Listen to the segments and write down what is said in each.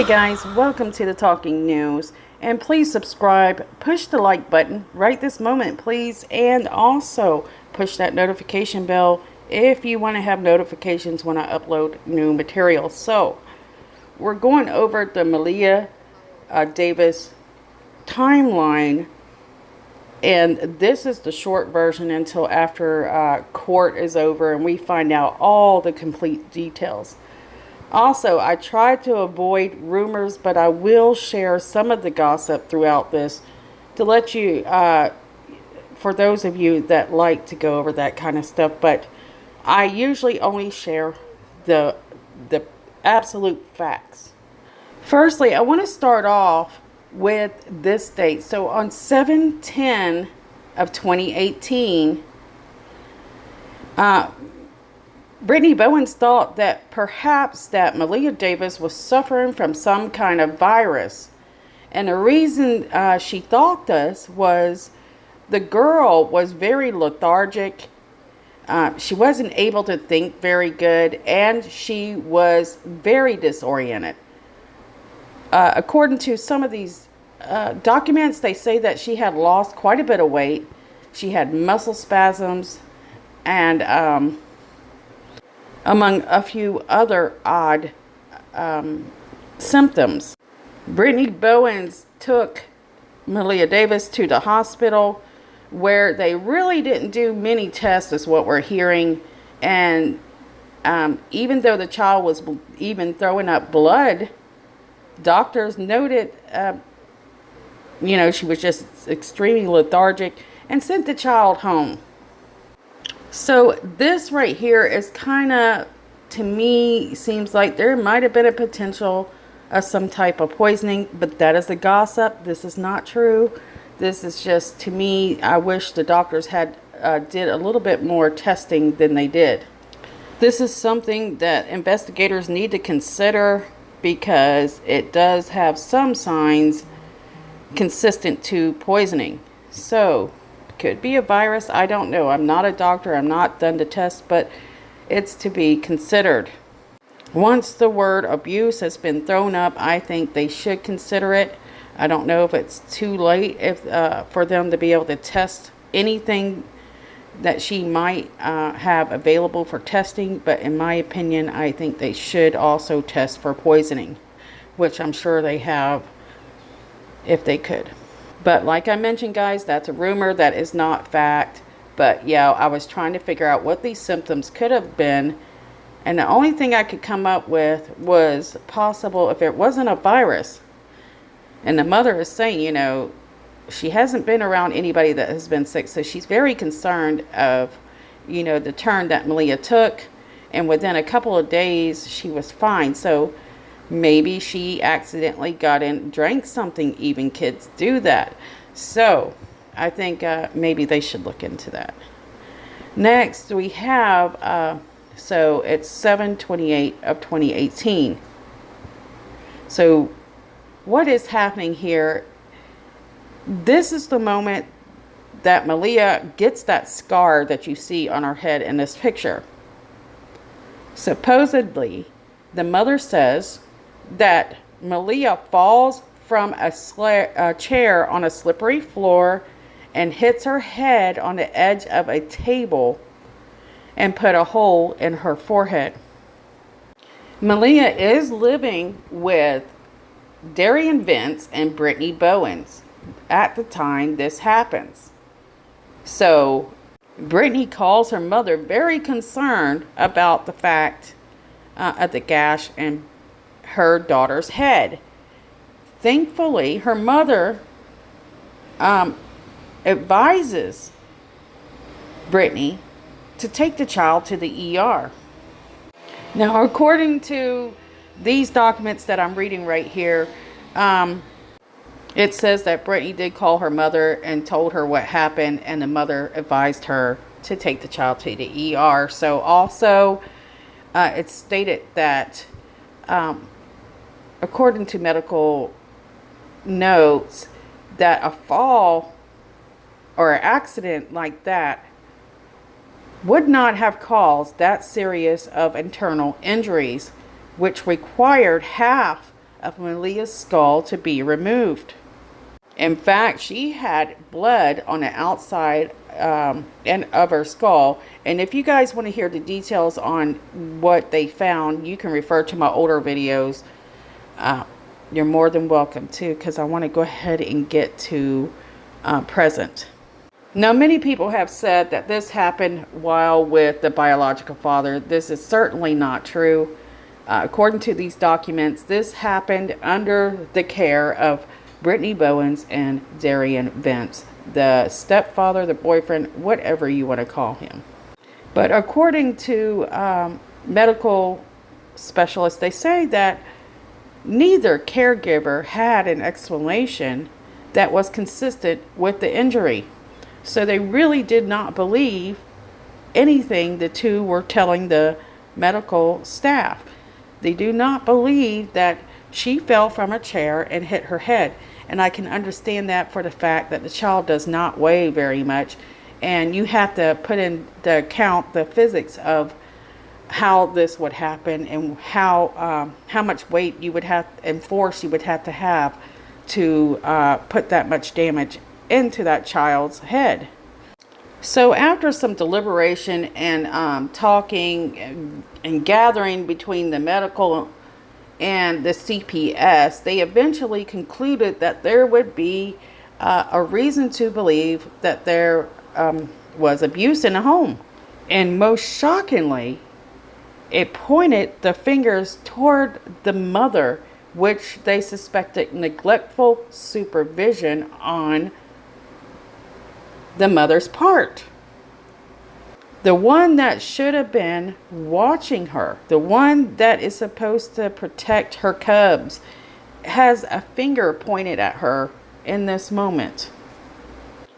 Hey guys, welcome to the Talking News, and please subscribe, push the like button right this moment please, and also push that notification bell if you want to have notifications when I upload new material. So we're going over the Maleah Davis timeline, and this is the short version until after court is over and we find out all the complete details. Also, I tried to avoid rumors, but I will share some of the gossip throughout this to let you, for those of you that like to go over that kind of stuff, but I usually only share the absolute facts. Firstly, I want to start off with this date. So on 7/10 of 2018, Brittany Bowens thought that perhaps that Maleah Davis was suffering from some kind of virus. And the reason she thought this was the girl was very lethargic. She wasn't able to think very good, and she was very disoriented. According to some of these documents, they say that she had lost quite a bit of weight. She had muscle spasms and among a few other odd symptoms. Brittany Bowens took Maleah Davis to the hospital, where they really didn't do many tests, is what we're hearing. And even though the child was even throwing up blood, doctors noted, she was just extremely lethargic and sent the child home. So this right here is kind of, to me, seems like there might have been a potential of some type of poisoning, but that is the gossip. This is not true. This is just, to me, I wish the doctors had did a little bit more testing than they did. This is something that investigators need to consider because it does have some signs consistent to poisoning. So could be a virus. I don't know. I'm not a doctor. I'm not done to test, but it's to be considered. Once the word abuse has been thrown up, I think they should consider it. I don't know if it's too late for them to be able to test anything that she might have available for testing, but in my opinion, I think they should also test for poisoning, which I'm sure they have if they could. But like I mentioned, guys, that's a rumor. That is not fact. But yeah, I was trying to figure out what these symptoms could have been. And the only thing I could come up with was possible if it wasn't a virus. And the mother is saying, she hasn't been around anybody that has been sick. So she's very concerned of, the turn that Maleah took. And within a couple of days, she was fine. So maybe she accidentally got in, drank something. Even kids do that. So I think maybe they should look into that. Next, we have, so it's 7/28 of 2018. So what is happening here? This is the moment that Maleah gets that scar that you see on her head in this picture. Supposedly, the mother says that Maleah falls from a chair on a slippery floor and hits her head on the edge of a table and put a hole in her forehead. Maleah is living with Darian Vince and Brittany Bowens at the time this happens. So Brittany calls her mother very concerned about the fact of the gash in her daughter's head. Thankfully, her mother advises Brittany to take the child to the ER. Now, according to these documents that I'm reading right here, it says that Brittany did call her mother and told her what happened, and the mother advised her to take the child to the ER. So also, it's stated that according to medical notes, that a fall or an accident like that would not have caused that serious of internal injuries, which required half of Maleah's skull to be removed. In fact, she had blood on the outside and of her skull. And if you guys want to hear the details on what they found, you can refer to my older videos. You're more than welcome to, because I want to go ahead and get to present. Now, many people have said that this happened while with the biological father. This is certainly not true. According to these documents, this happened under the care of Brittany Bowens and Darian Vince, the stepfather, the boyfriend, whatever you want to call him. But according to medical specialists, they say that neither caregiver had an explanation that was consistent with the injury. So they really did not believe anything the two were telling the medical staff. They do not believe that she fell from a chair and hit her head. And I can understand that for the fact that the child does not weigh very much. And you have to put in the account the physics of how this would happen and how much weight you would have and force you would have to put that much damage into that child's head. So after some deliberation and talking and gathering between the medical and the CPS, they eventually concluded that there would be a reason to believe that there was abuse in the home. And most shockingly, it pointed the fingers toward the mother, which they suspected neglectful supervision on the mother's part. The one that should have been watching her, the one that is supposed to protect her cubs, has a finger pointed at her in this moment.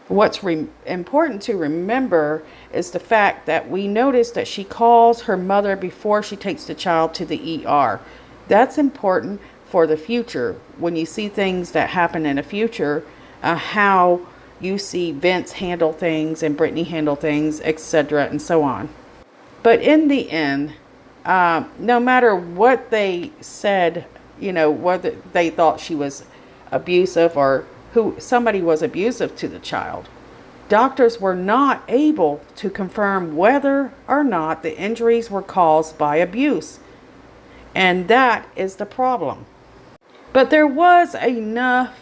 What's important to remember is the fact that we noticed that she calls her mother before she takes the child to the ER. That's important for the future. When you see things that happen in the future, how you see Vince handle things and Brittany handle things, etc., and so on. But in the end, no matter what they said, whether they thought she was abusive or somebody was abusive to the child, doctors were not able to confirm whether or not the injuries were caused by abuse. And that is the problem. But there was enough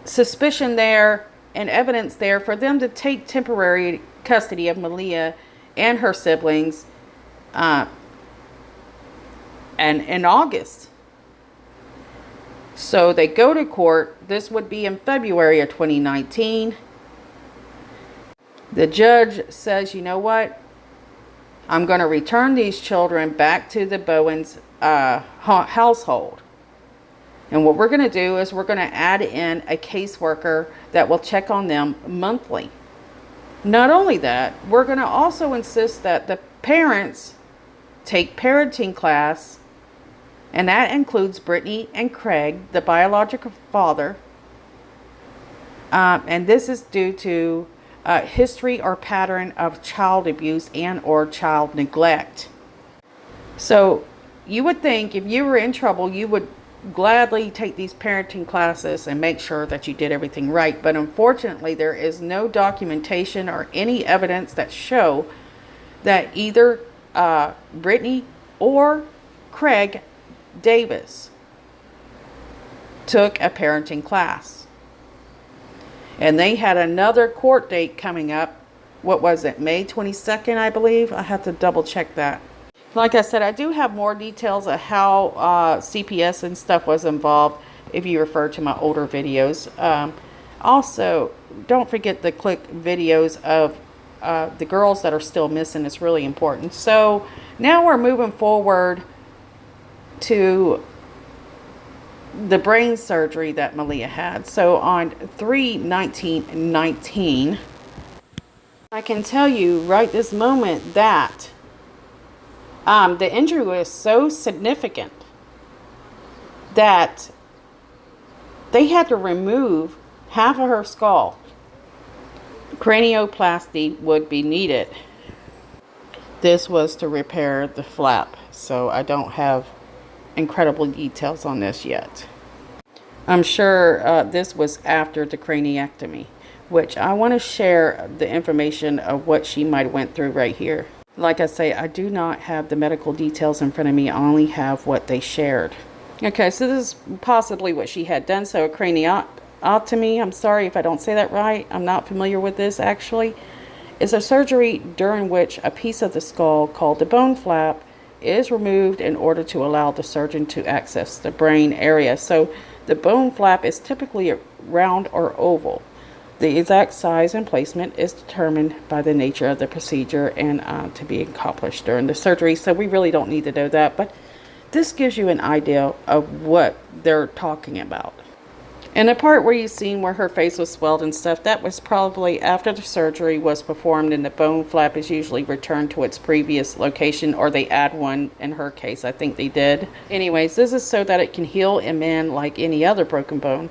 suspicion there and evidence there for them to take temporary custody of Maleah and her siblings and in August. So they go to court. This would be in February of 2019. The judge says, you know what? I'm going to return these children back to the Bowens household. And what we're going to do is we're going to add in a caseworker that will check on them monthly. Not only that, we're going to also insist that the parents take parenting class, and that includes Brittany and Craig, the biological father. And this is due to history or pattern of child abuse and or child neglect. So you would think if you were in trouble, you would gladly take these parenting classes and make sure that you did everything right. But unfortunately, there is no documentation or any evidence that show that either Brittany or Craig Davis took a parenting class. And they had another court date coming up. What was it? May 22nd, I believe. I have to double check that. Like I said, I do have more details of how CPS and stuff was involved if you refer to my older videos. Also, don't forget to click videos of the girls that are still missing. It's really important. So now we're moving forward to the brain surgery that Maleah had. So on 3/19/19, I can tell you right this moment that the injury was so significant that they had to remove half of her skull. Cranioplasty would be needed. This was to repair the flap. So I don't have incredible details on this yet. I'm sure this was after the craniectomy, which I want to share the information of what she might have went through right here. Like I say, I do not have the medical details in front of me. I only have what they shared. Okay, so this is possibly what she had done. So a craniotomy, I'm sorry if I don't say that right. I'm not familiar with this actually. Is a surgery during which a piece of the skull called the bone flap is removed in order to allow the surgeon to access the brain area. So the bone flap is typically round or oval. The exact size and placement is determined by the nature of the procedure and to be accomplished during the surgery. So we really don't need to know that, but this gives you an idea of what they're talking about. And the part where you've seen where her face was swelled and stuff, that was probably after the surgery was performed and the bone flap is usually returned to its previous location, or they add one. In her case, I think they did. Anyways, this is so that it can heal and mend like any other broken bone.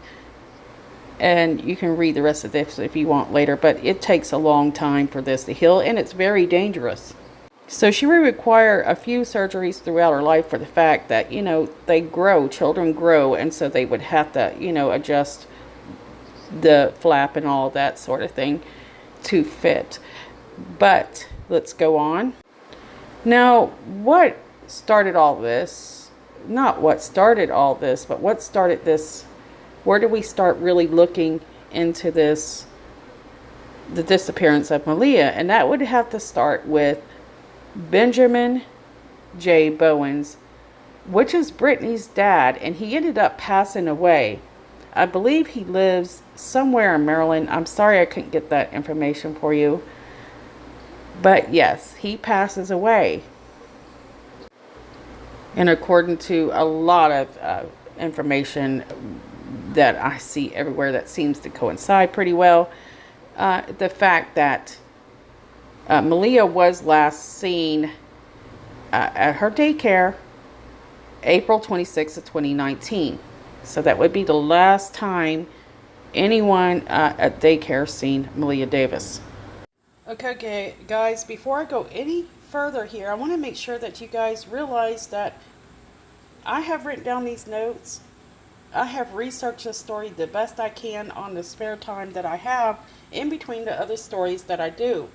And you can read the rest of this if you want later, but it takes a long time for this to heal and it's very dangerous. So she would require a few surgeries throughout her life for the fact that, you know, they grow, children grow, and so they would have to, you know, adjust the flap and all that sort of thing to fit. But let's go on. Now, what started all this? Not what started all this, but what started this? Where do we start really looking into this, the disappearance of Maleah? And that would have to start with Benjamin J. Bowens, which is Brittany's dad, and he ended up passing away. I believe he lives somewhere in Maryland. I'm sorry I couldn't get that information for you. But yes, he passes away. And according to a lot of information that I see everywhere that seems to coincide pretty well, the fact that Maleah was last seen at her daycare April 26th of 2019. So that would be the last time anyone at daycare seen Maleah Davis. Okay, guys, before I go any further here, I want to make sure that you guys realize that I have written down these notes. I have researched this story the best I can on the spare time that I have in between the other stories that I do.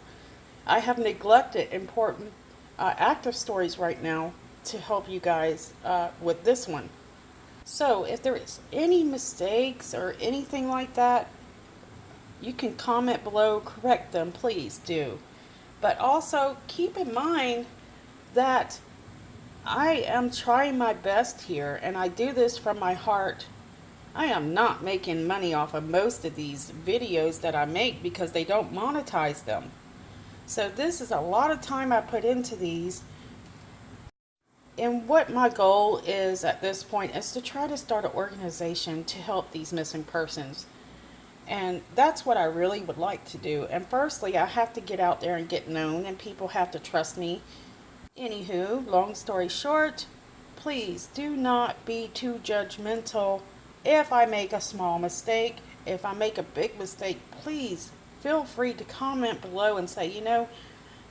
I have neglected important active stories right now to help you guys with this one. So if there is any mistakes or anything like that, you can comment below, correct them, please do. But also keep in mind that I am trying my best here, and I do this from my heart. I am not making money off of most of these videos that I make because they don't monetize them. So this is a lot of time I put into these. And what my goal is at this point is to try to start an organization to help these missing persons. And that's what I really would like to do. And firstly, I have to get out there and get known, and people have to trust me. Anywho, long story short, please do not be too judgmental if I make a small mistake. If I make a big mistake, please feel free to comment below and say,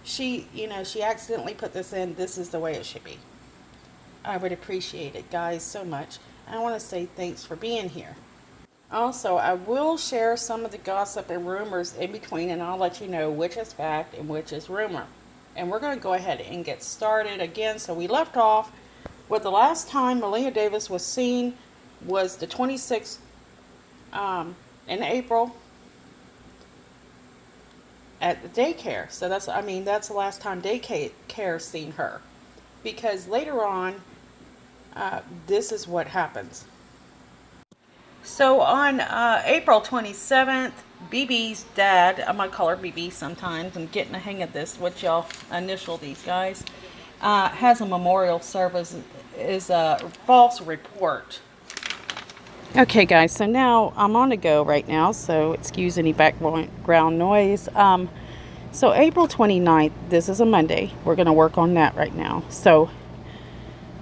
she accidentally put this in. This is the way it should be. I would appreciate it, guys, so much. I want to say thanks for being here. Also, I will share some of the gossip and rumors in between, and I'll let you know which is fact and which is rumor. And we're going to go ahead and get started again. So we left off with the last time Maleah Davis was seen was the 26th in April at the daycare. So that's the last time daycare seen her, because later on this is what happens. So on April 27th, BB's dad, I'm gonna call her BB sometimes, I'm getting the hang of this, what y'all initial these guys, has a memorial service, is a false report. Okay guys, so now I'm on the go right now, so excuse any background noise. So April 29th, this is a Monday, we're going to work on that right now. So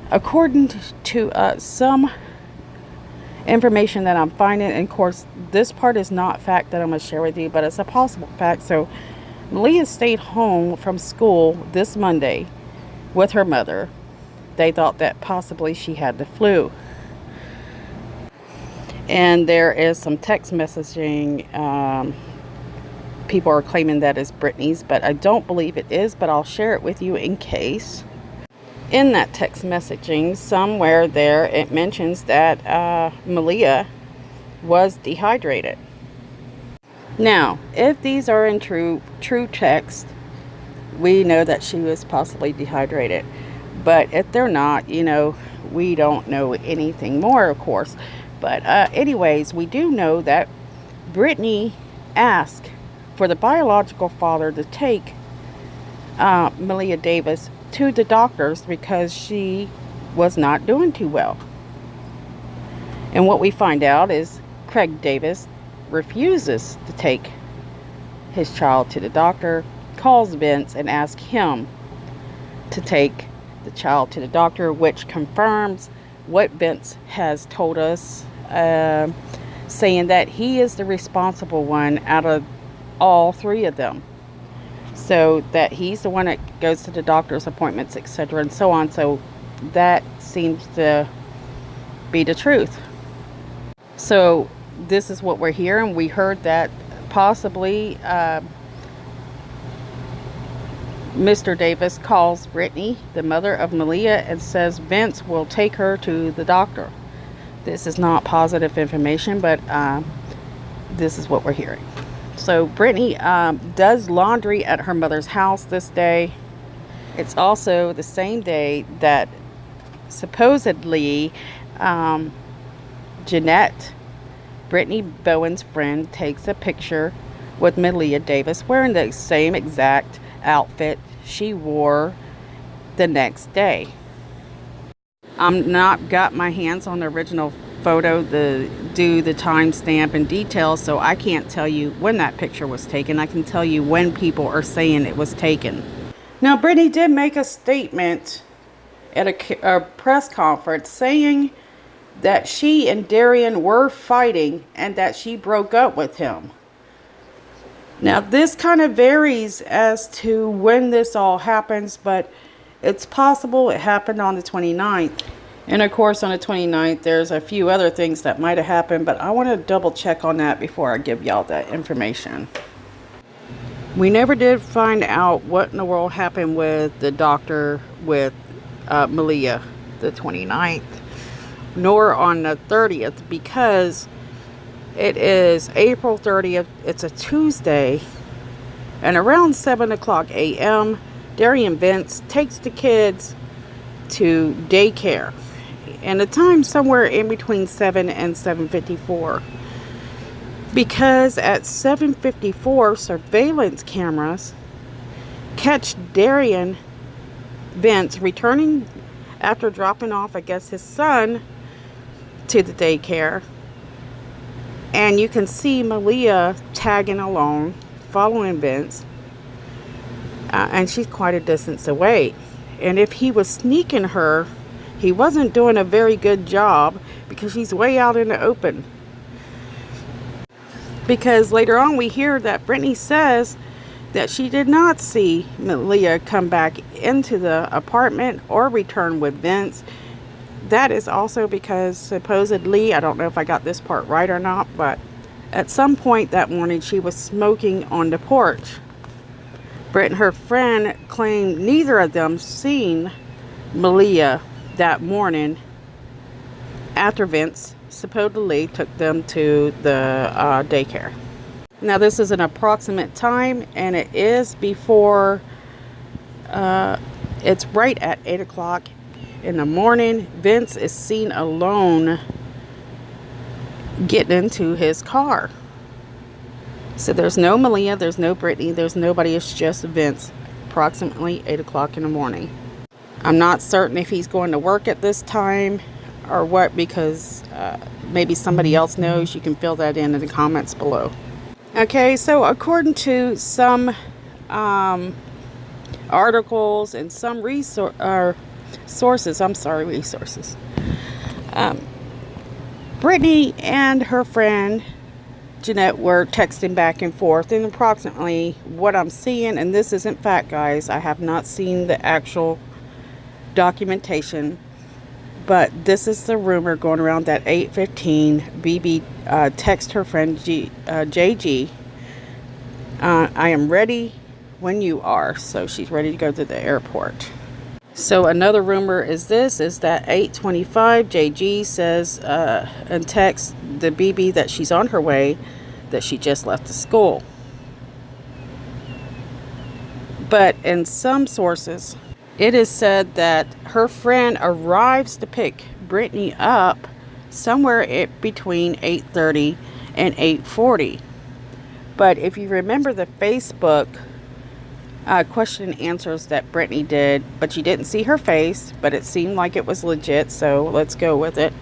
according to some information that I'm finding, and of course this part is not fact that I'm going to share with you, but it's a possible fact. So Maleah stayed home from school this Monday with her mother, they thought that possibly she had the flu. And there is some text messaging. People are claiming that is Brittany's, but I don't believe it is, but I'll share it with you in case. In that text messaging, somewhere there, it mentions that Maleah was dehydrated. Now, if these are in true text, we know that she was possibly dehydrated. But if they're not, you know, we don't know anything more, of course. But anyways, we do know that Brittany asked for the biological father to take Maleah Davis to the doctors because she was not doing too well. And what we find out is Craig Davis refuses to take his child to the doctor, calls Vince and asks him to take the child to the doctor, which confirms what Vince has told us, saying that he is the responsible one out of all three of them. So that he's the one that goes to the doctor's appointments, etc. and so on. So that seems to be the truth. So this is what we're hearing. We heard that possibly Mr. Davis calls Brittany, the mother of Maleah, and says Vince will take her to the doctor. This is not positive information, but this is what we're hearing. So Brittany does laundry at her mother's house this day. It's also the same day that supposedly Jeanette, Brittany Bowen's friend, takes a picture with Maleah Davis wearing the same exact outfit she wore the next day. I'm not got my hands on the original photo to do the timestamp and details, so I can't tell you when that picture was taken. I can tell you when people are saying it was taken. Now, Brittany did make a statement at a press conference saying that she and Darian were fighting and that she broke up with him. Now, this kind of varies as to when this all happens, but it's possible it happened on the 29th. And of course, on the 29th, there's a few other things that might have happened, but I want to double check on that before I give y'all that information. We never did find out what in the world happened with the doctor with Maleah the 29th, nor on the 30th, because it is April 30th. It's a Tuesday, and around 7 o'clock a.m., Darian Vince takes the kids to daycare, and the time somewhere in between 7 and 7:54, because at 7:54 surveillance cameras catch Darian Vince returning after dropping off, I guess, his son to the daycare, and you can see Maleah tagging along, following Vince, and she's quite a distance away. And if he was sneaking her, he wasn't doing a very good job, because she's way out in the open. Because later on we hear that Brittany says that she did not see Maleah come back into the apartment or return with Vince. That is also because supposedly, I don't know if I got this part right or not, but at some point that morning she was smoking on the porch. Britt and her friend claimed neither of them seen Maleah that morning after Vince supposedly took them to the daycare. Now, this is an approximate time, and it is before, it's right at 8 o'clock in the morning. Vince is seen alone getting into his car. So there's no Maleah, there's no Brittany, there's nobody, it's just Vince, approximately 8 o'clock in the morning. I'm not certain if he's going to work at this time or what, because maybe somebody else knows. You can fill that in the comments below. Okay, so according to some articles and some resources, Brittany and her friend Jeanette were texting back and forth, and approximately what I'm seeing, and this isn't fact, guys, I have not seen the actual documentation, but this is the rumor going around that 8:15 BB text her friend JG, I am ready when you are. So she's ready to go to the airport. So another rumor is that 8:25 JG says and texts the BB that she's on her way, that she just left the school. But in some sources, it is said that her friend arrives to pick Brittany up somewhere between 8:30 and 8:40. But if you remember the Facebook question and answers that Brittany did, but you didn't see her face, but it seemed like it was legit, so let's go with it.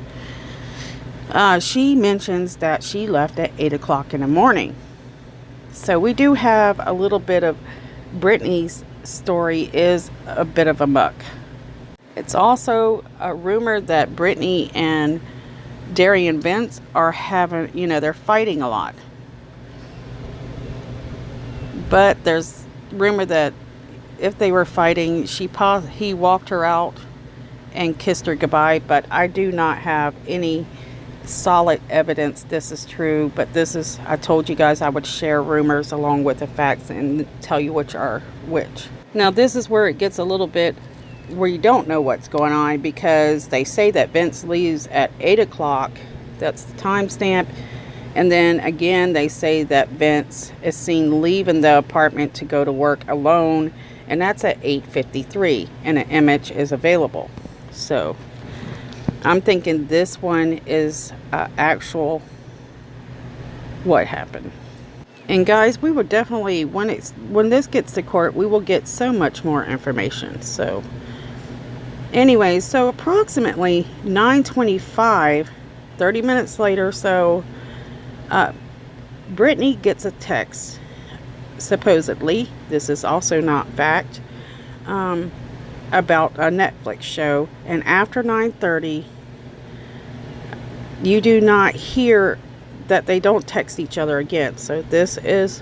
She mentions that she left at 8 o'clock in the morning. So we do have a little bit of Brittany's story is a bit of a muck. It's also a rumor that Brittany and Darian Vince are having, they're fighting a lot. But there's rumor that if they were fighting, he walked her out and kissed her goodbye, but I do not have any solid evidence this is true. But I told you guys I would share rumors along with the facts and tell you which are which. Now this is where it gets a little bit where you don't know what's going on, because they say that Vince leaves at 8 o'clock. That's the timestamp. And then again, they say that Vince is seen leaving the apartment to go to work alone, and that's at 8:53, and an image is available. So I'm thinking this one is actual what happened. And guys, we will definitely, when this gets to court, we will get so much more information. So anyways, so approximately 9:25, 30 minutes later, so Brittany gets a text, supposedly, this is also not fact, about a Netflix show. And after 9:30, you do not hear that they don't text each other again. So this is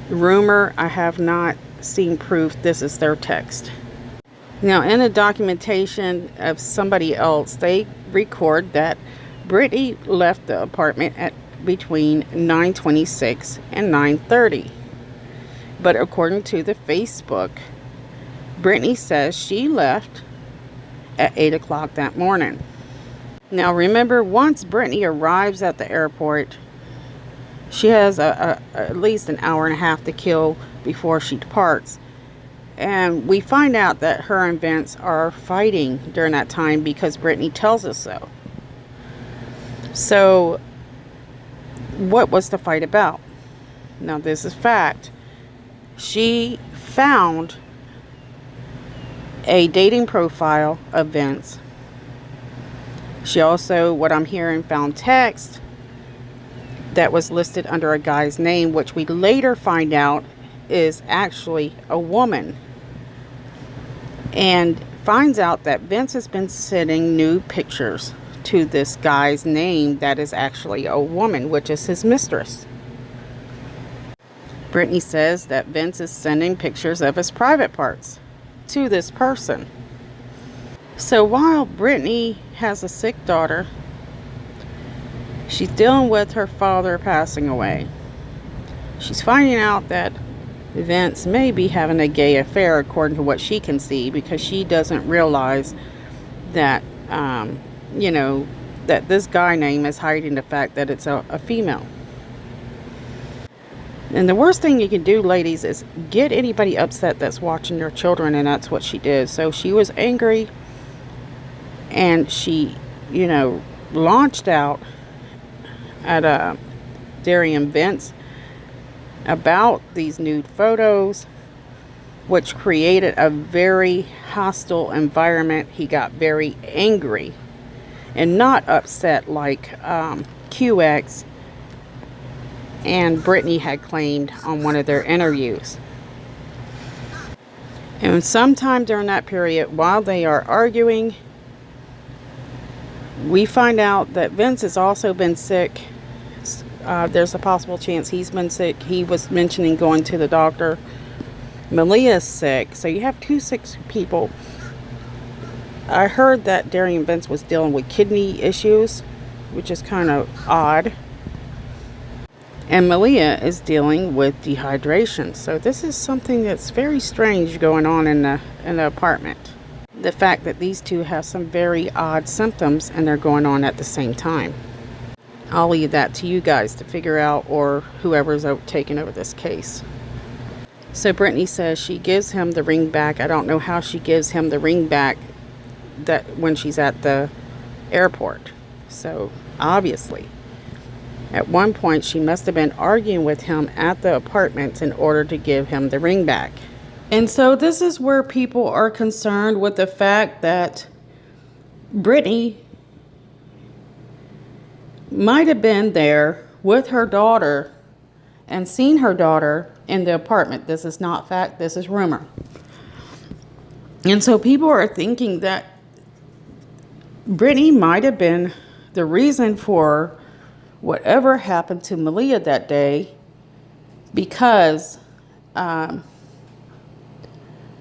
rumor. I have not seen proof this is their text. Now in the documentation of somebody else, they record that Brittany left the apartment at between 9:26 and 9:30. But according to the Facebook, Brittany says she left at 8 o'clock that morning. Now remember, once Brittany arrives at the airport, she has at least an hour and a half to kill before she departs. And we find out that her and Vince are fighting during that time because Brittany tells us so. So what was the fight about? Now this is fact. She found a dating profile of Vince. She also, what I'm hearing, found text that was listed under a guy's name, which we later find out is actually a woman. And finds out that Vince has been sending nude pictures to this guy's name that is actually a woman, which is his mistress. Brittany says that Vince is sending pictures of his private parts to this person. So while Brittany has a sick daughter, she's dealing with her father passing away. She's finding out that Vince may be having a gay affair, according to what she can see, because she doesn't realize that that this guy name is hiding the fact that it's a female. And the worst thing you can do, ladies, is get anybody upset that's watching your children, and that's what she did. So she was angry, and she, launched out at Darian Vince about these nude photos, which created a very hostile environment. He got very angry and not upset like QX and Brittany had claimed on one of their interviews. And sometime during that period, while they are arguing, we find out that Vince has also been sick. There's a possible chance he's been sick. He was mentioning going to the doctor. Maleah is sick. So you have two sick people. I heard that Darian Vince was dealing with kidney issues, which is kind of odd. And Maleah is dealing with dehydration. So this is something that's very strange going on in the apartment. The fact that these two have some very odd symptoms and they're going on at the same time. I'll leave that to you guys to figure out, or whoever's taking over this case. So Brittany says she gives him the ring back. I don't know how she gives him the ring back that when she's at the airport. So obviously at one point she must have been arguing with him at the apartment in order to give him the ring back. And so this is where people are concerned with the fact that Brittany might have been there with her daughter and seen her daughter in the apartment. This is not fact, this is rumor. And so people are thinking that Brittany might have been the reason for whatever happened to Maleah that day, because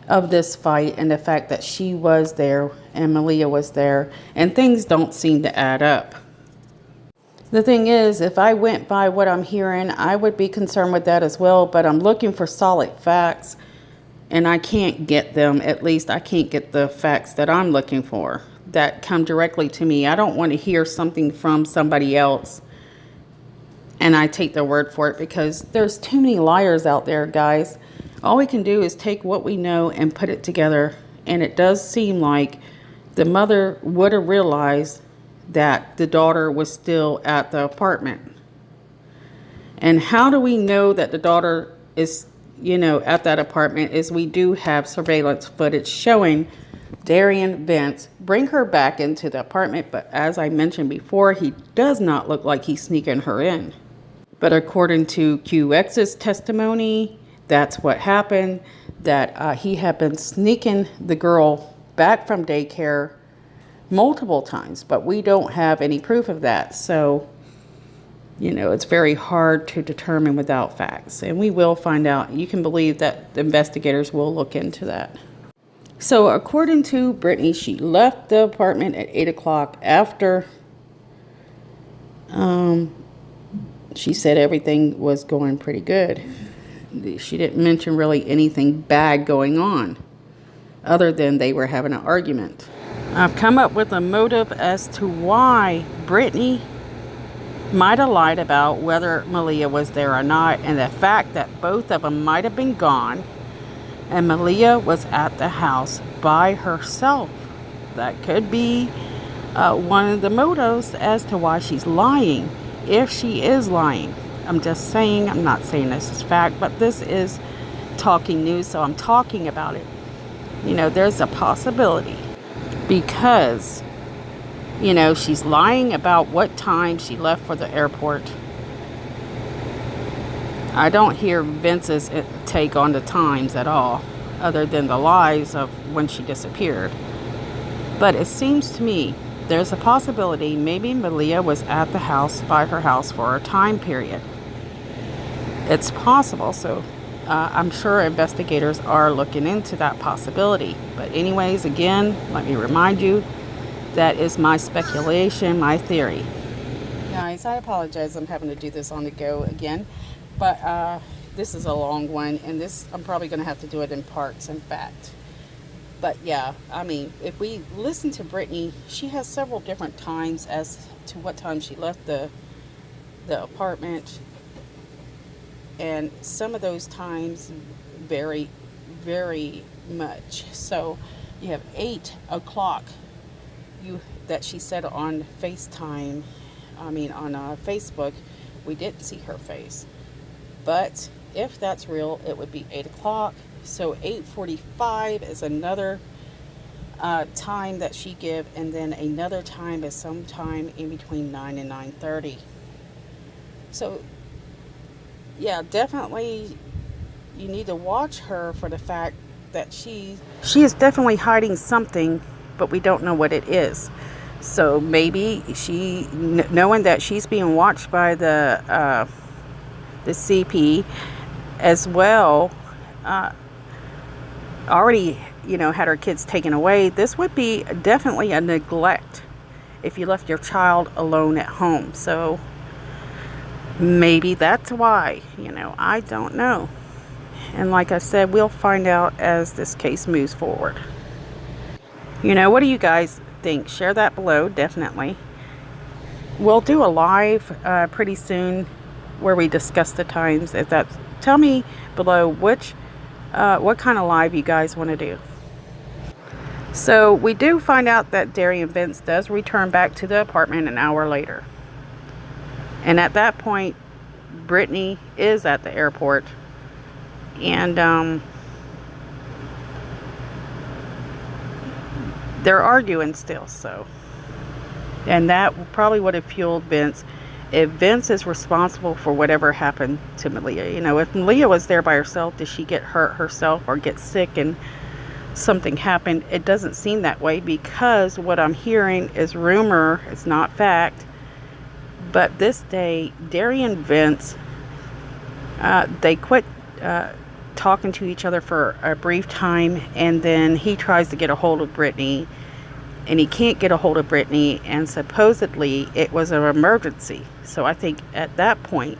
of this fight and the fact that she was there and Maleah was there, and things don't seem to add up. The thing is, if I went by what I'm hearing, I would be concerned with that as well, but I'm looking for solid facts and I can't get them. At least I can't get the facts that I'm looking for that come directly to me. I don't want to hear something from somebody else and I take their word for it, because there's too many liars out there, guys. All we can do is take what we know and put it together, and it does seem like the mother would have realized that the daughter was still at the apartment. And how do we know that the daughter is, at that apartment? Is we do have surveillance footage showing Darian Vince bring her back into the apartment, but as I mentioned before, he does not look like he's sneaking her in. But according to QX's testimony, that's what happened, that he had been sneaking the girl back from daycare multiple times, but we don't have any proof of that. So, it's very hard to determine without facts, and we will find out. You can believe that the investigators will look into that. So according to Brittany, she left the apartment at 8 o'clock after she said everything was going pretty good. She didn't mention really anything bad going on other than they were having an argument. I've come up with a motive as to why Brittany might have lied about whether Maleah was there or not, and the fact that both of them might have been gone and Maleah was at the house by herself. That could be one of the motives as to why she's lying, if she is lying. I'm just saying, I'm not saying this is fact, but this is talking news, so I'm talking about it. There's a possibility, because she's lying about what time she left for the airport. I don't hear Vince's take on the times at all, other than the lies of when she disappeared. But it seems to me there's a possibility maybe Maleah was at the house, by her house, for a time period. It's possible, so I'm sure investigators are looking into that possibility. But anyways, again, let me remind you, that is my speculation, my theory. Guys, I apologize, I'm having to do this on the go again, but this is a long one, and I'm probably going to have to do it in parts, in fact. But yeah, if we listen to Brittany, she has several different times as to what time she left the apartment, and some of those times vary very much. So you have 8 o'clock that she said on FaceTime, on Facebook. We didn't see her face, but if that's real, it would be 8 o'clock. So 8:45 is another time that she give, and then another time is sometime in between 9 and 9:30. So yeah, definitely you need to watch her for the fact that she is definitely hiding something, but we don't know what it is. So maybe she, knowing that she's being watched by the CP as well, already you know, had her kids taken away. This would be definitely a neglect if you left your child alone at home. So maybe that's why, you know, I don't know. And like I said, we'll find out as this case moves forward. You know, what do you guys think? Share that below, definitely. We'll do a live pretty soon where we discuss the times. If that's, tell me below what kind of live you guys want to do. So we do find out that Darian Vince does return back to the apartment an hour later. And at that point, Brittany is at the airport. And they're arguing still, so. And that probably would have fueled Vince. If Vince is responsible for whatever happened to Maleah. You know, if Maleah was there by herself, did she get hurt herself or get sick and something happened? It doesn't seem that way, because what I'm hearing is rumor, it's not fact. But this day, Darian Vince, they quit talking to each other for a brief time, and then he tries to get a hold of Brittany, and he can't get a hold of Brittany, and supposedly it was an emergency. So I think at that point,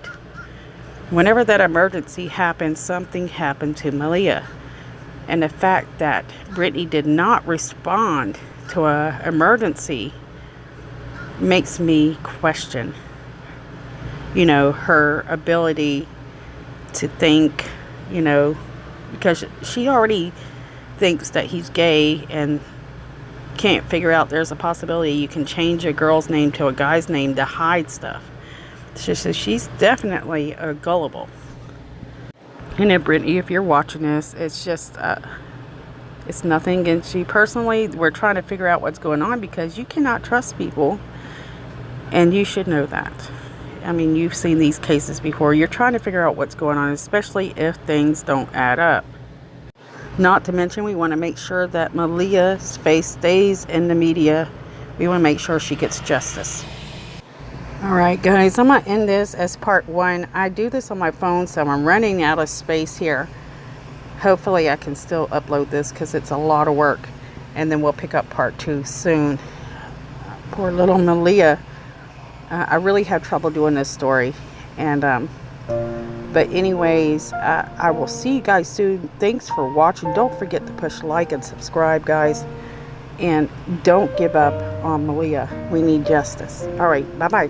whenever that emergency happened, something happened to Maleah. And the fact that Brittany did not respond to an emergency makes me question, you know, her ability to think, you know, because she already thinks that he's gay and can't figure out there's a possibility you can change a girl's name to a guy's name to hide stuff. So she's definitely gullible. And then Brittany, if you're watching this, it's just it's nothing against you personally. We're trying to figure out what's going on, because you cannot trust people, and you should know that. I mean, you've seen these cases before. You're trying to figure out what's going on, especially if things don't add up. Not to mention, we want to make sure that Maleah's face stays in the media. We want to make sure she gets justice. Alright guys, I'm going to end this as part 1. I do this on my phone, so I'm running out of space here. Hopefully I can still upload this, because it's a lot of work. And then we'll pick up part 2 soon. Poor little Maleah. I really have trouble doing this story. And but anyways, I will see you guys soon. Thanks for watching. Don't forget to push like and subscribe, guys. And don't give up on Maleah. We need justice. Alright, bye-bye.